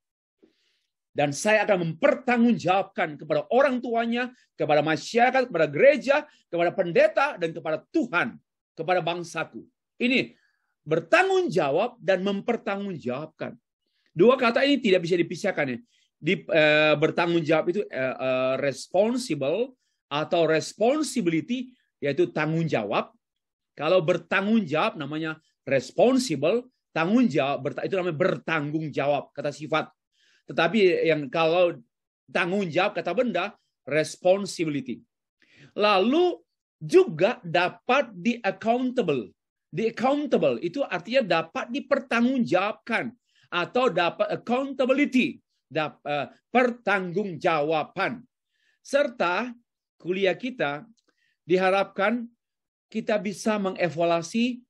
Dan saya akan mempertanggungjawabkan kepada orang tuanya, kepada masyarakat, kepada gereja, kepada pendeta, dan kepada Tuhan, kepada bangsaku. Ini bertanggung jawab dan mempertanggungjawabkan. Dua kata ini tidak bisa dipisahkan ya. Bertanggung jawab itu responsible atau responsibility, yaitu tanggung jawab. Kalau bertanggung jawab namanya responsible, tanggung jawab itu namanya bertanggung jawab, kata sifat. Tetapi yang kalau tanggung jawab kata benda, responsibility. Lalu juga dapat di-accountable. Di-accountable itu artinya dapat dipertanggungjawabkan atau dapat accountability, pertanggungjawaban. Serta kuliah kita diharapkan kita bisa mengevaluasi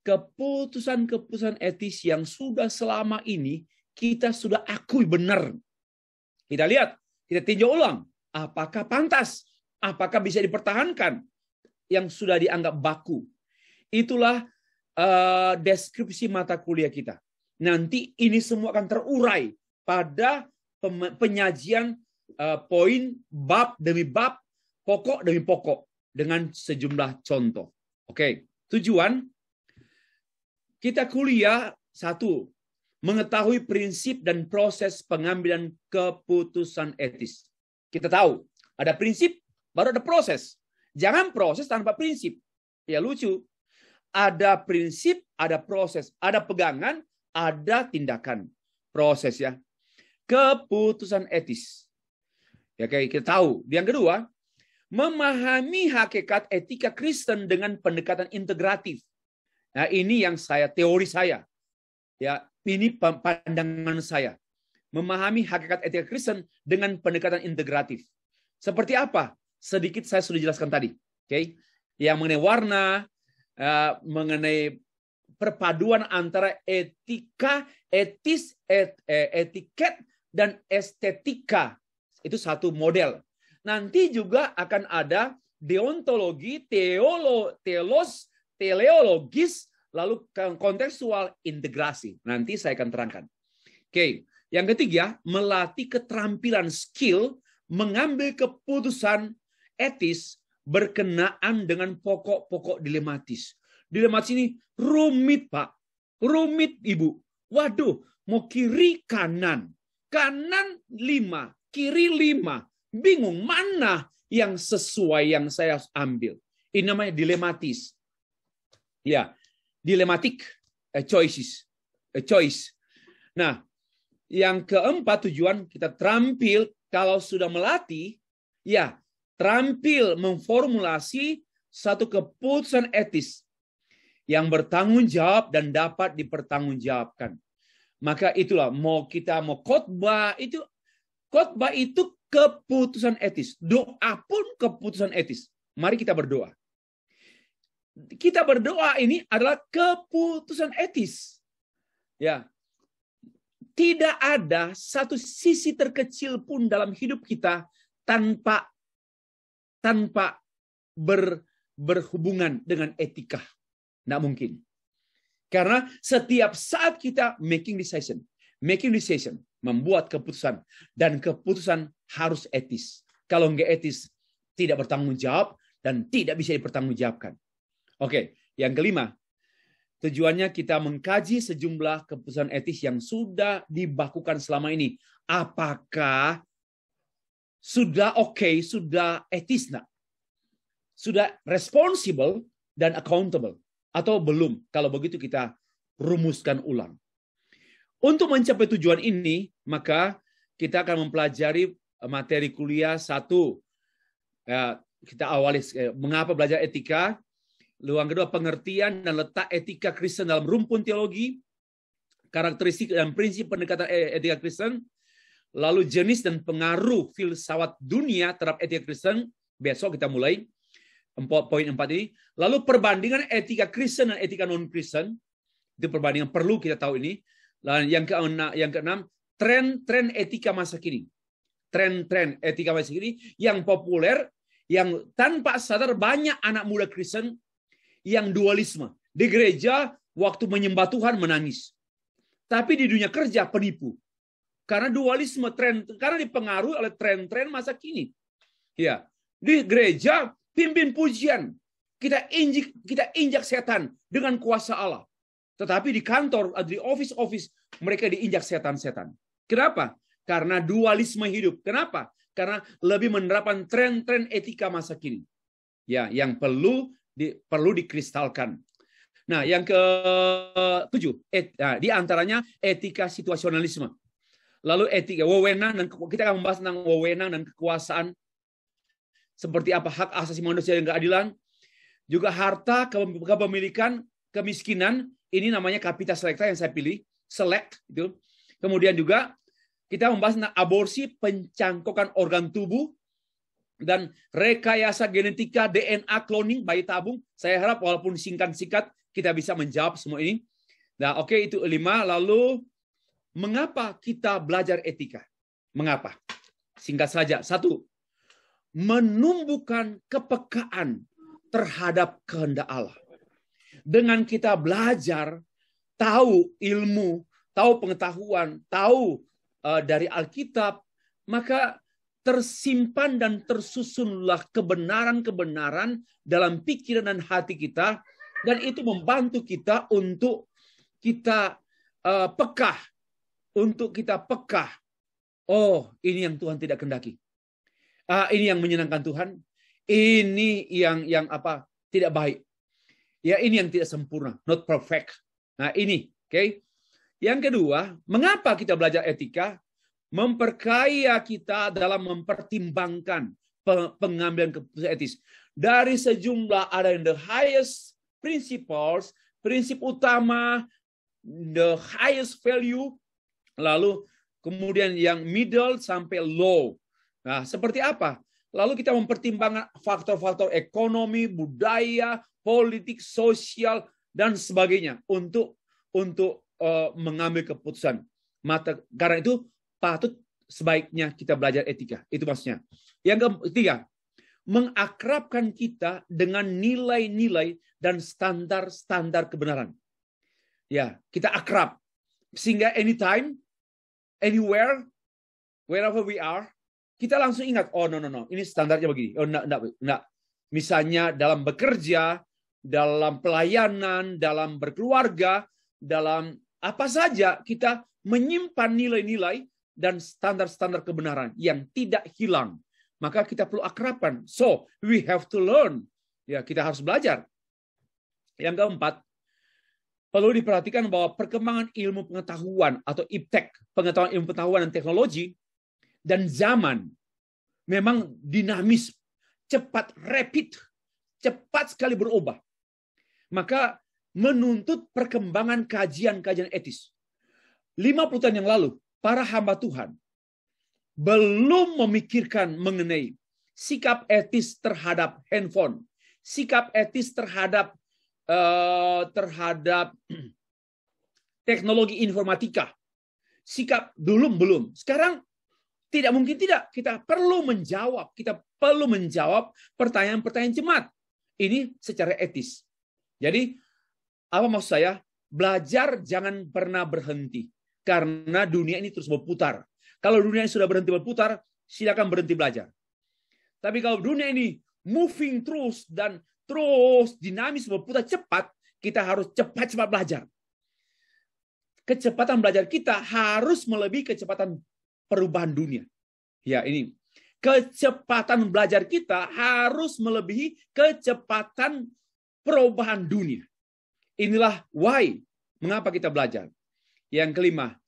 keputusan-keputusan etis yang sudah selama ini kita sudah akui benar. Kita lihat, kita tinjau ulang. Apakah pantas? Apakah bisa dipertahankan? Yang sudah dianggap baku. Itulah deskripsi mata kuliah kita. Nanti ini semua akan terurai pada penyajian poin bab demi bab, pokok demi pokok. Dengan sejumlah contoh. Oke, tujuan kita kuliah satu, mengetahui prinsip dan proses pengambilan keputusan etis. Kita tahu, ada prinsip, baru ada proses. Jangan proses tanpa prinsip. Ya lucu. Ada prinsip, ada proses. Ada pegangan, ada tindakan. Proses ya. Keputusan etis. Ya kayak kita tahu. Yang kedua, memahami hakikat etika Kristen dengan pendekatan integratif. Nah, ini yang teori saya. Ya, ini pandangan saya. Memahami hakikat etika Kristen dengan pendekatan integratif. Seperti apa? Sedikit saya sudah jelaskan tadi. Oke. Yang mengenai warna, mengenai perpaduan antara etika, etis, etiket, dan estetika. Itu satu model. Nanti juga akan ada deontologi, teleologis, lalu kontekstual, integrasi. Nanti saya akan terangkan. Oke, yang ketiga, melatih keterampilan skill mengambil keputusan etis berkenaan dengan pokok-pokok dilematis. Dilematis ini rumit, Pak. Rumit, Ibu. Waduh, mau kiri kanan. Kanan 5, kiri 5. Bingung mana yang sesuai yang saya ambil. Ini namanya dilematis. Ya. dilematik, choice. Nah, yang keempat tujuan kita terampil kalau sudah melatih, ya terampil memformulasi satu keputusan etis yang bertanggung jawab dan dapat dipertanggungjawabkan. Maka itulah mau khotbah itu keputusan etis. Doa pun keputusan etis. Mari kita berdoa. Kita berdoa ini adalah keputusan etis. Ya. Tidak ada satu sisi terkecil pun dalam hidup kita tanpa berhubungan dengan etika. Tidak mungkin. Karena setiap saat kita making decision, membuat keputusan, dan keputusan harus etis. Kalau nggak etis, tidak bertanggung jawab dan tidak bisa dipertanggungjawabkan. Oke, yang kelima, tujuannya kita mengkaji sejumlah keputusan etis yang sudah dibakukan selama ini. Apakah sudah oke, sudah etis, nak? Sudah responsible dan accountable? Atau belum? Kalau begitu kita rumuskan ulang. Untuk mencapai tujuan ini, maka kita akan mempelajari materi kuliah 1. Kita awali mengapa belajar etika. Yang kedua, pengertian dan letak etika Kristen dalam rumpun teologi, karakteristik dan prinsip pendekatan etika Kristen, lalu jenis dan pengaruh filsafat dunia terhadap etika Kristen. Besok kita mulai poin 4 ini. Lalu perbandingan etika Kristen dan etika non-Kristen. Itu perbandingan perlu kita tahu ini. Lalu yang keenam, tren etika masa kini. Tren etika masa kini yang populer, yang tanpa sadar banyak anak muda Kristen yang dualisme. Di gereja, waktu menyembah Tuhan menangis. Tapi di dunia kerja penipu. Karena dualisme, karena dipengaruhi oleh tren-tren masa kini. Ya, di gereja, pimpin pujian. Kita injak setan dengan kuasa Allah. Tetapi di kantor, di office, mereka diinjak setan-setan. Kenapa? Karena dualisme hidup. Kenapa? Karena lebih menerapkan tren-tren etika masa kini. Ya, yang perlu dikristalkan. Nah, yang ke-7, di antaranya etika situasionalisme. Lalu etika wewenang, dan kita akan membahas tentang wewenang dan kekuasaan. Seperti apa hak asasi manusia dan keadilan. Juga harta, kepemilikan, kemiskinan. Ini namanya kapital selekta yang saya pilih. Select. Itu. Kemudian juga kita membahas tentang aborsi, pencangkokan organ tubuh, dan rekayasa genetika, DNA, cloning, bayi tabung. Saya harap walaupun singkat-singkat kita bisa menjawab semua ini. Nah, oke, itu 5. Lalu, mengapa kita belajar etika? Mengapa? Singkat saja. 1. Menumbuhkan kepekaan terhadap kehendak Allah. Dengan kita belajar, tahu ilmu, tahu pengetahuan, tahu dari Alkitab, maka tersimpan dan tersusunlah kebenaran-kebenaran dalam pikiran dan hati kita, dan itu membantu kita untuk kita peka, Oh, ini yang Tuhan tidak kehendaki. Ini yang menyenangkan Tuhan. Ini yang tidak baik. Ya, ini yang tidak sempurna, not perfect. Nah, ini, oke. Yang kedua, mengapa kita belajar etika? Memperkaya kita dalam mempertimbangkan pengambilan keputusan etis. Dari sejumlah ada yang the highest principles, prinsip utama, the highest value, lalu kemudian yang middle sampai low. Nah, seperti apa? Lalu kita mempertimbangkan faktor-faktor ekonomi, budaya, politik, sosial, dan sebagainya untuk mengambil keputusan. Karena itu patut sebaiknya kita belajar etika. Itu maksudnya. Yang ketiga, mengakrabkan kita dengan nilai-nilai dan standar-standar kebenaran. Ya, kita akrab. Sehingga anytime, anywhere, wherever we are, kita langsung ingat, oh no, ini standarnya begini. Oh, enggak. Misalnya dalam bekerja, dalam pelayanan, dalam berkeluarga, dalam apa saja, kita menyimpan nilai-nilai dan standar-standar kebenaran yang tidak hilang. Maka kita perlu akraban. So, we have to learn. Ya, kita harus belajar. Yang keempat, perlu diperhatikan bahwa perkembangan ilmu pengetahuan atau iptek, pengetahuan ilmu pengetahuan dan teknologi, dan zaman memang dinamis, cepat, rapid, cepat sekali berubah. Maka menuntut perkembangan kajian-kajian etis. 50 tahun yang lalu, para hamba Tuhan belum memikirkan mengenai sikap etis terhadap handphone, sikap etis terhadap teknologi informatika. Sikap belum. Sekarang tidak mungkin tidak. Kita perlu menjawab pertanyaan-pertanyaan jemaat. Ini secara etis. Jadi, apa maksud saya? Belajar jangan pernah berhenti. Karena dunia ini terus berputar. Kalau dunia ini sudah berhenti berputar, silakan berhenti belajar. Tapi kalau dunia ini moving terus dan terus dinamis berputar cepat, kita harus cepat-cepat belajar. Kecepatan belajar kita harus melebihi kecepatan perubahan dunia. Ya, ini. Kecepatan belajar kita harus melebihi kecepatan perubahan dunia. Inilah why, mengapa kita belajar. Yang kelima,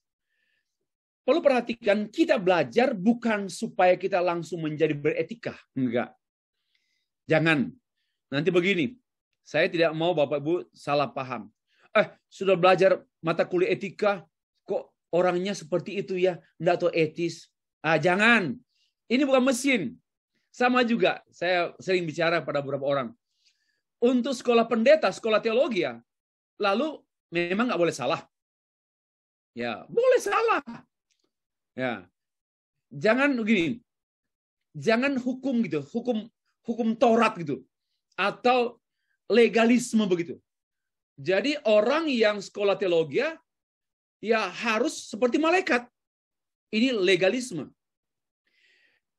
perlu perhatikan, kita belajar bukan supaya kita langsung menjadi beretika. Enggak. Jangan. Nanti begini, saya tidak mau Bapak Ibu salah paham. Sudah belajar mata kuliah etika, kok orangnya seperti itu ya, enggak tahu etis. Jangan. Ini bukan mesin. Sama juga, saya sering bicara pada beberapa orang. Untuk sekolah pendeta, sekolah teologi ya, lalu memang nggak boleh salah. Ya, boleh salah. Ya, jangan begini, jangan hukum gitu, hukum Taurat gitu, atau legalisme begitu. Jadi orang yang sekolah teologi ya harus seperti malaikat. Ini legalisme.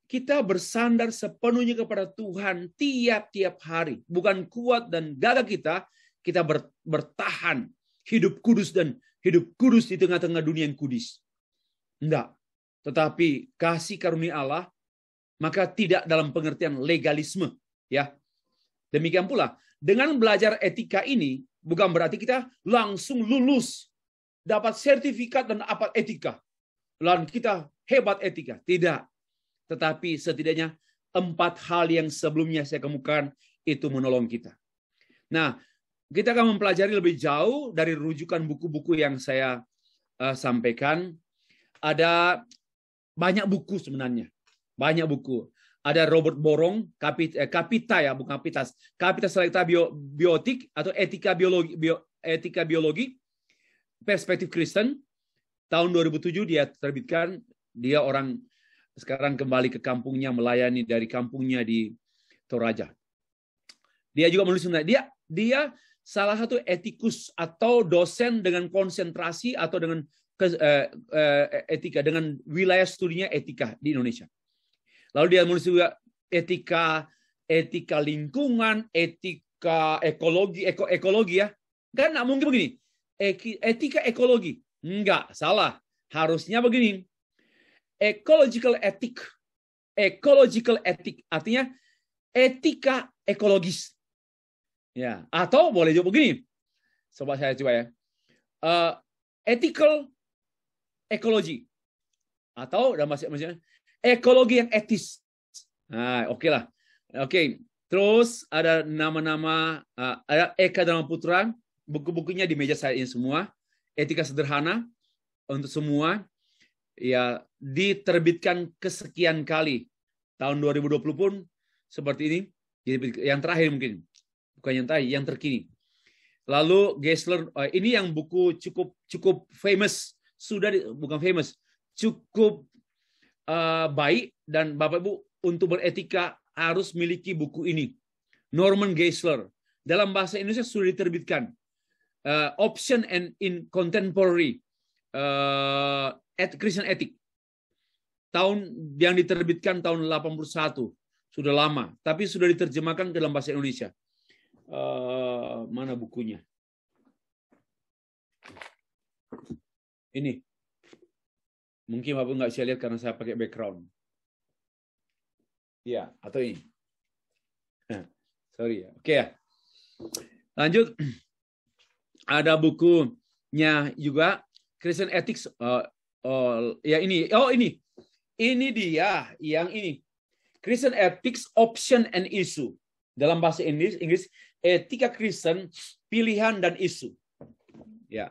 Kita bersandar sepenuhnya kepada Tuhan tiap-tiap hari. Bukan kuat dan gagah kita bertahan hidup kudus di tengah-tengah dunia yang kudus. Enggak. Tetapi kasih karunia Allah, maka tidak dalam pengertian legalisme. Ya. Demikian pula, dengan belajar etika ini, bukan berarti kita langsung lulus, dapat sertifikat dan dapat etika. Lalu kita hebat etika. Tidak. Tetapi setidaknya 4 hal yang sebelumnya saya kemukakan itu menolong kita. Nah, kita akan mempelajari lebih jauh dari rujukan buku-buku yang saya sampaikan. Ada banyak buku sebenarnya. Banyak buku. Ada Robert Borong, Kapita ya, bukan Kapitas. Kapita Selekta Biotik atau Etika Biologi, Perspektif Kristen. Tahun 2007 dia terbitkan. Dia orang sekarang kembali ke kampungnya, melayani dari kampungnya di Toraja. Dia juga menulis dia salah satu etikus atau dosen dengan konsentrasi atau dengan etika, dengan wilayah studinya etika di Indonesia. Lalu dia menulis juga etika lingkungan, etika ekologi ya. Kan nggak mungkin begini. Etika ekologi. Enggak, salah. Harusnya begini. Ecological ethic artinya etika ekologis. Ya, atau boleh juga begini. Coba ya. Ethical ecology. Atau dalam bahasa Indonesia ekologi yang etis. Nah, oke lah. Oke. Terus ada nama-nama, ada Eka Dharma Putra, buku-bukunya di meja saya ini semua. Etika sederhana untuk semua. Ya, diterbitkan kesekian kali. Tahun 2020 pun seperti ini. Yang terakhir mungkin. Bukan yang terakhir, yang terkini. Lalu Geisler, ini yang buku cukup famous. Bukan famous. Cukup baik. Dan Bapak Ibu untuk beretika harus miliki buku ini. Norman Geisler. Dalam bahasa Indonesia sudah diterbitkan. Option and in Contemporary Christian Ethic. Tahun yang diterbitkan tahun 81. Sudah lama. Tapi sudah diterjemahkan ke dalam bahasa Indonesia. Mana bukunya? Ini. Mungkin Bapak nggak bisa lihat karena saya pakai background. Ya, atau ini. Sorry ya. Oke ya. Lanjut. Ada bukunya juga Christian Ethics. Ya ini. Oh ini. Ini dia yang ini. Christian Ethics Option and Issue. Dalam bahasa Inggris etika Kristen, pilihan dan isu. Ya.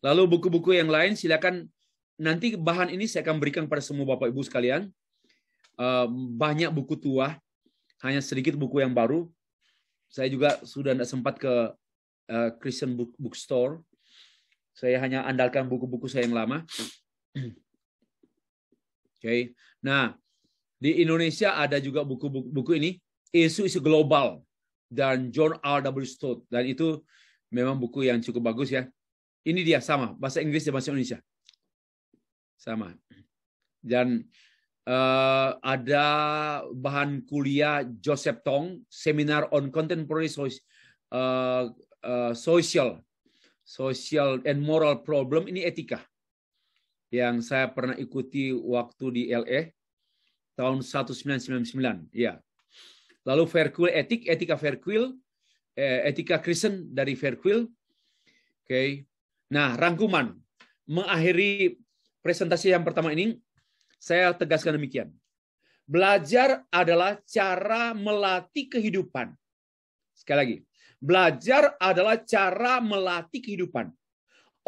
Lalu buku-buku yang lain silakan, nanti bahan ini saya akan berikan pada semua Bapak Ibu sekalian. Banyak buku tua, hanya sedikit buku yang baru. Saya juga sudah tidak sempat ke Christian bookstore. Saya hanya andalkan buku-buku saya yang lama. Oke. Nah, di Indonesia ada juga buku-buku ini, isu-isu global dan John R.W. Stott, dan itu memang buku yang cukup bagus ya. Ini dia sama, bahasa Inggris dan bahasa Indonesia. Sama. Dan ada bahan kuliah Joseph Tong, Seminar on Contemporary Social and Moral Problem, ini etika. Yang saya pernah ikuti waktu di LA tahun 1999. Ya. Lalu Fairquill etika Fairquill, etika Kristen dari Fairquill. Oke. Nah, rangkuman. Mengakhiri presentasi yang pertama ini, saya tegaskan demikian. Belajar adalah cara melatih kehidupan. Sekali lagi. Belajar adalah cara melatih kehidupan.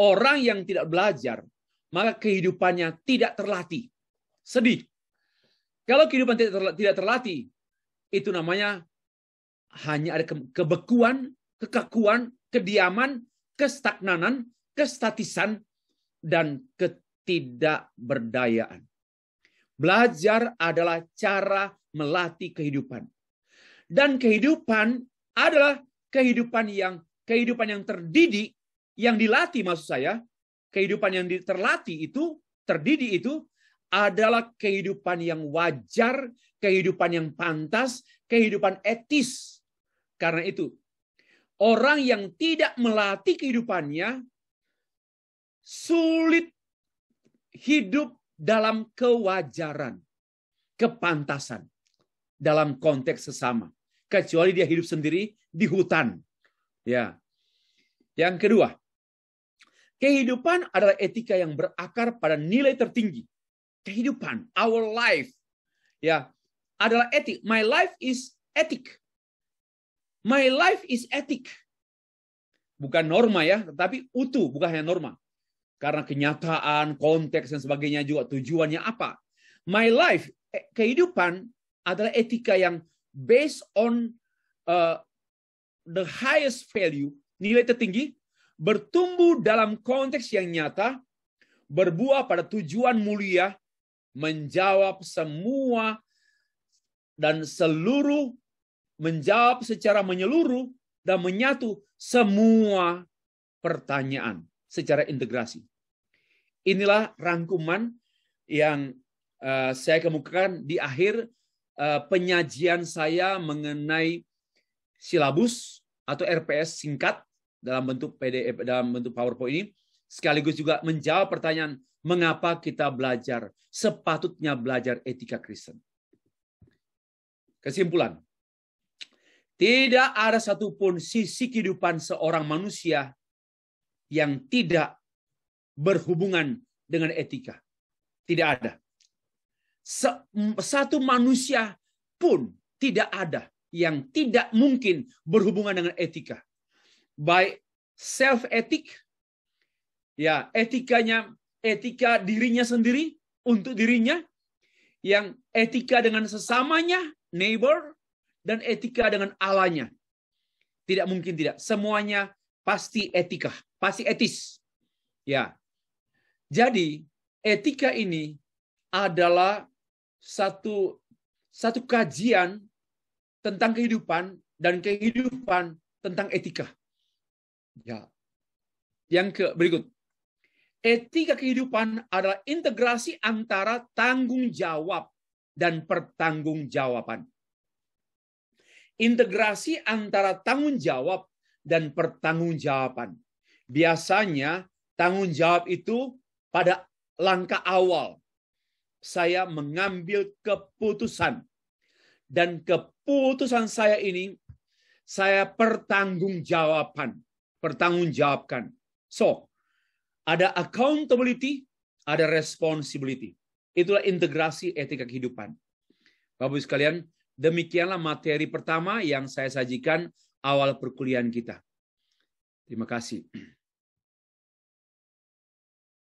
Orang yang tidak belajar, maka kehidupannya tidak terlatih. Sedih. Kalau kehidupan tidak terlatih, itu namanya hanya ada kebekuan, kekakuan, kediaman, kestagnanan, kestatisan, dan ketidakberdayaan. Belajar adalah cara melatih kehidupan. Dan kehidupan adalah kehidupan yang terdidik, yang dilatih maksud saya. Kehidupan yang terlatih itu, terdidik itu adalah kehidupan yang wajar, kehidupan yang pantas, kehidupan etis. Karena itu, orang yang tidak melatih kehidupannya sulit hidup dalam kewajaran, kepantasan, dalam konteks sesama. Kecuali dia hidup sendiri di hutan. Ya. Yang kedua, kehidupan adalah etika yang berakar pada nilai tertinggi. Kehidupan, our life, ya, adalah etik. My life is etik. My life is etik. Bukan norma ya, tetapi utuh, bukan hanya norma. Karena kenyataan, konteks, dan sebagainya juga tujuannya apa. My life, kehidupan adalah etika yang based on the highest value, nilai tertinggi, bertumbuh dalam konteks yang nyata, berbuah pada tujuan mulia, menjawab semua dan seluruh, menjawab secara menyeluruh dan menyatu semua pertanyaan secara integrasi. Inilah rangkuman yang saya kemukakan di akhir penyajian saya mengenai silabus atau RPS singkat dalam bentuk PDF, dalam bentuk PowerPoint ini, sekaligus juga menjawab pertanyaan mengapa kita sepatutnya belajar etika Kristen. Kesimpulan, tidak ada satupun sisi kehidupan seorang manusia yang tidak berhubungan dengan etika. Tidak ada. Satu manusia pun tidak ada yang tidak mungkin berhubungan dengan etika. Baik self-etik, ya etika dirinya sendiri untuk dirinya, yang etika dengan sesamanya, neighbor, dan etika dengan Allahnya. Tidak mungkin tidak. Semuanya pasti etika, pasti etis. Ya. Jadi etika ini adalah satu kajian tentang kehidupan dan kehidupan tentang etika. Ya. Yang berikut. Etika kehidupan adalah integrasi antara tanggung jawab dan pertanggungjawaban. Integrasi antara tanggung jawab dan pertanggungjawaban. Biasanya tanggung jawab itu pada langkah awal. Saya mengambil keputusan. Dan keputusan saya ini saya pertanggungjawabkan. So, ada accountability, ada responsibility. Itulah integrasi etika kehidupan. Bapak Ibu sekalian, demikianlah materi pertama yang saya sajikan awal perkuliahan kita. Terima kasih.